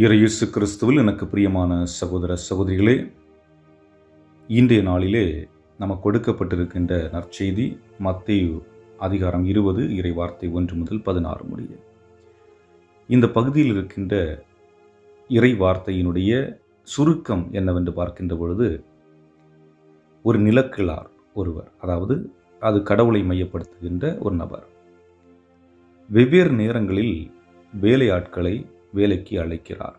இயேசு கிறிஸ்துவில் எனக்கு பிரியமான சகோதர சகோதரிகளே, இன்றைய நாளிலே நமக்கு கொடுக்கப்பட்டிருக்கின்ற நற்செய்தி மத்தேயு அதிகாரம் 20 இறை வார்த்தை 1 முதல் 16 முடிய. இந்த பகுதியில் இருக்கின்ற இறை வார்த்தையினுடைய சுருக்கம் என்னவென்று பார்க்கின்ற பொழுது, ஒரு நிலக்கிழார் ஒருவர், அதாவது அது கடவுளை மையப்படுத்துகின்ற ஒரு நபர், வெவ்வேறு நேரங்களில் வேலையாட்களை வேலைக்கு அழைக்கிறார்.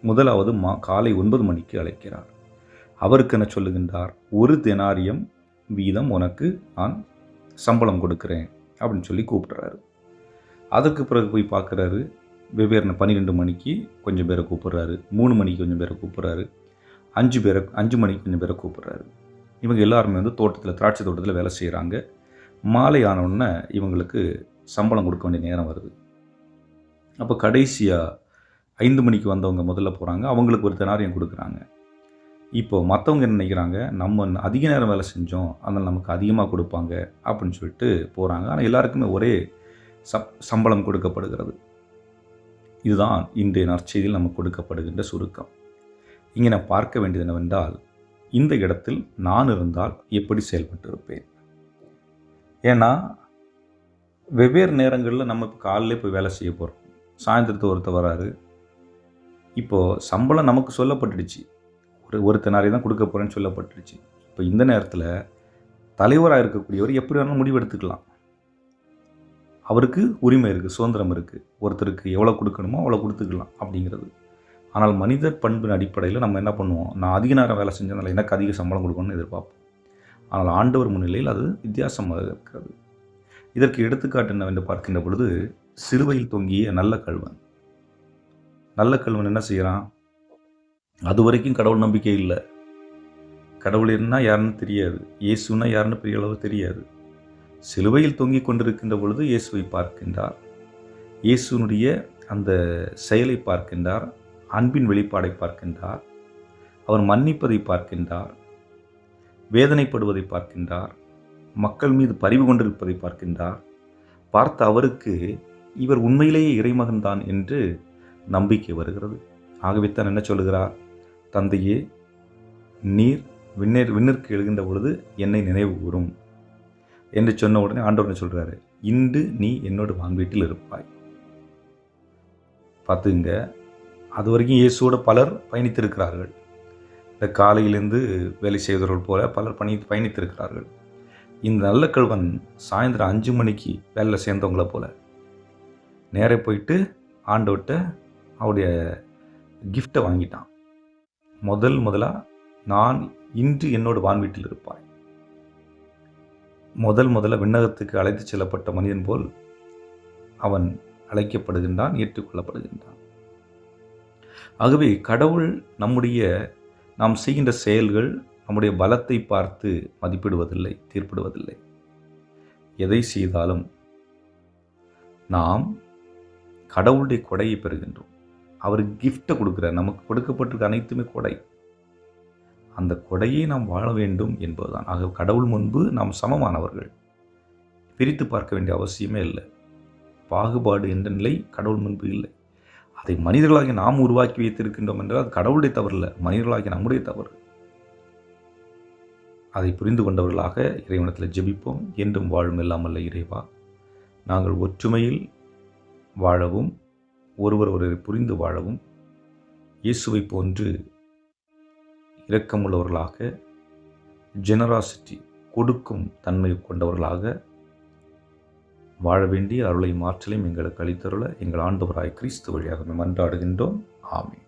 முதலாவது காலை 9 மணிக்கு அழைக்கிறார். அவருக்கு என்ன சொல்லுகின்றார்? 1 தெனாரியம் வீதம் உனக்கு நான் சம்பளம் கொடுக்கிறேன் அப்படின்னு சொல்லி கூப்பிடுறாரு. அதற்கு பிறகு போய் பார்க்குறாரு, வெவ்வேறு 12 மணிக்கு கொஞ்சம் பேரை கூப்பிடுறாரு, 3 மணிக்கு கொஞ்சம் பேரை கூப்பிடுறாரு, 5 மணிக்கு கொஞ்சம் பேரை கூப்பிடுறாரு. இவங்க எல்லாருமே தோட்டத்தில், திராட்சை தோட்டத்தில் வேலை செய்கிறாங்க. மாலை ஆனவுடனே இவங்களுக்கு சம்பளம் கொடுக்க வேண்டிய நேரம் வருது. அப்போ கடைசியாக 5 மணிக்கு வந்தவங்க முதல்ல போகிறாங்க, அவங்களுக்கு 1 தெனாரியம் கொடுக்குறாங்க. இப்போது மற்றவங்க என்ன நினைக்கிறாங்க, நம்ம அதிக நேரம் வேலை செஞ்சோம், அதனால் நமக்கு அதிகமாக கொடுப்பாங்க அப்படின்னு சொல்லிட்டு போகிறாங்க. ஆனால் எல்லாருக்குமே ஒரே சம்பளம் கொடுக்கப்படுகிறது. இதுதான் இன்றைய நற்செய்தியில் நமக்கு கொடுக்கப்படுகின்ற சுருக்கம். இங்கே நான் பார்க்க வேண்டியது என்னவென்றால், இந்த இடத்தில் நான் இருந்தால் எப்படி செயல்பட்டு இருப்பேன்? ஏன்னா வெவ்வேறு நேரங்களில் நம்ம இப்போ காலையிலே போய் வேலை செய்ய போகிறோம், சாயந்தரத்து ஒருத்தர் வராரு. இப்போது சம்பளம் நமக்கு சொல்லப்பட்டுடுச்சு, ஒரு தெனாரியம் தான் கொடுக்க போகிறேன்னு சொல்லப்பட்டுடுச்சு. இப்போ இந்த நேரத்தில் தலைவராக இருக்கக்கூடியவர் எப்படி வேணாலும் முடிவு எடுத்துக்கலாம். அவருக்கு உரிமை இருக்குது, சுதந்திரம் இருக்குது. ஒருத்தருக்கு எவ்வளோ கொடுக்கணுமோ அவ்வளோ கொடுத்துக்கலாம் அப்படிங்கிறது. ஆனால் மனிதர் பண்பின் அடிப்படையில் நம்ம என்ன பண்ணுவோம், நான் அதிக நேரம் வேலை செஞ்சதுனால எனக்கு அதிக சம்பளம் கொடுக்கணும்னு எதிர்பார்ப்போம். ஆனால் ஆண்டவர் முன்னிலையில் அது வித்தியாசமாக இருக்கிறது. இதற்கு எடுத்துக்காட்டு என்னவென்று பார்க்கின்ற பொழுது, சிலுவையில் தொங்கிய நல்ல கள்வன் என்ன செய்கிறான்? அது வரைக்கும் கடவுள் நம்பிக்கை இல்லை. கடவுள் என்ன யாருன்னு தெரியாது, இயேசுன்னா யாருன்னு பெரிய அளவு தெரியாது. சிலுவையில் தொங்கிக் கொண்டிருக்கின்ற பொழுது இயேசுவை பார்க்கின்றார். இயேசுனுடைய அந்த செயலை பார்க்கின்றார், அன்பின் வெளிப்பாடை பார்க்கின்றார், அவர் மன்னிப்பதை பார்க்கின்றார், வேதனைப்படுவதை பார்க்கின்றார், மக்கள் மீது பரிவு கொண்டிருப்பதை பார்க்கின்றார். பார்த்த அவருக்கு இவர் உண்மையிலேயே இறைமகன்தான் என்று நம்பிக்கை வருகிறது. ஆகவே தான் என்ன சொல்லுகிறார்? தந்தையே, நீர் விண்ணிற்கு எழுகின்ற பொழுது என்னை நினைவு கூறும் என்று சொன்ன உடனே ஆண்டவர் சொல்கிறாரு, இன்று நீ என்னோட வான்வீட்டில் இருப்பாய். பார்த்துங்க, அது வரைக்கும் இயேசுவோட பலர் பயணித்திருக்கிறார்கள். இந்த காலையிலேருந்து வேலை செய்தவர்கள் போல பலர் பயணித்திருக்கிறார்கள். இந்த நல்ல கள்வன் சாயந்தரம் 5 மணிக்கு வேலையில் சேர்ந்தவங்கள போல நேரே போயிட்டு ஆண்டவர்கிட்ட அவருடைய கிஃப்டை வாங்கிட்டான். முதலாக நான் இன்று என்னோட வான்வீட்டில் இருப்பாய். முதல்ல விண்ணகத்துக்கு அழைத்து செல்லப்பட்ட மனிதன் போல் அவன் அழைக்கப்படுகின்றான், ஏற்றுக்கொள்ளப்படுகின்றான். ஆகவே கடவுள் நாம் செய்கின்ற செயல்கள் நம்முடைய பலத்தை பார்த்து மதிப்பிடுவதில்லை, தீர்ப்பிடுவதில்லை. எதை செய்தாலும் நாம் கடவுளுடைய கொடையை பெறுகின்றோம். அவர் கிஃப்டை கொடுக்குறார், நமக்கு கொடுக்கப்பட்டிருக்க அனைத்துமே கொடை. அந்த கொடையை நாம் வாழ வேண்டும் என்பதுதான். ஆக கடவுள் முன்பு நாம் சமமானவர்கள், பிரித்து பார்க்க வேண்டிய அவசியமே இல்லை. பாகுபாடு என்ற நிலை கடவுள் முன்பு இல்லை. அதை மனிதர்களாகி நாம் உருவாக்கி வைத்திருக்கின்றோம் என்றால் அது கடவுளுடைய தவறு இல்லை, மனிதர்களாகி நம்முடைய தவறு. அதை புரிந்து கொண்டவர்களாக இறைவனத்தில் ஜெபிப்போம். என்றும் வாழும் இல்லாமல்ல இறைவா, நாங்கள் ஒற்றுமையில் வாழவும், ஒருவரை புரிந்து வாழவும், இயேசுவை போன்று இரக்கமுள்ளவர்களாக, ஜெனராசிட்டி கொடுக்கும் தன்மை கொண்டவர்களாக வாழ வேண்டிய அருளையும் ஆற்றலையும் எங்களுக்கு அளித்தருள எங்கள் ஆண்டவராய் கிறிஸ்து வழியாக மன்றாடுகின்றோம். ஆமென்.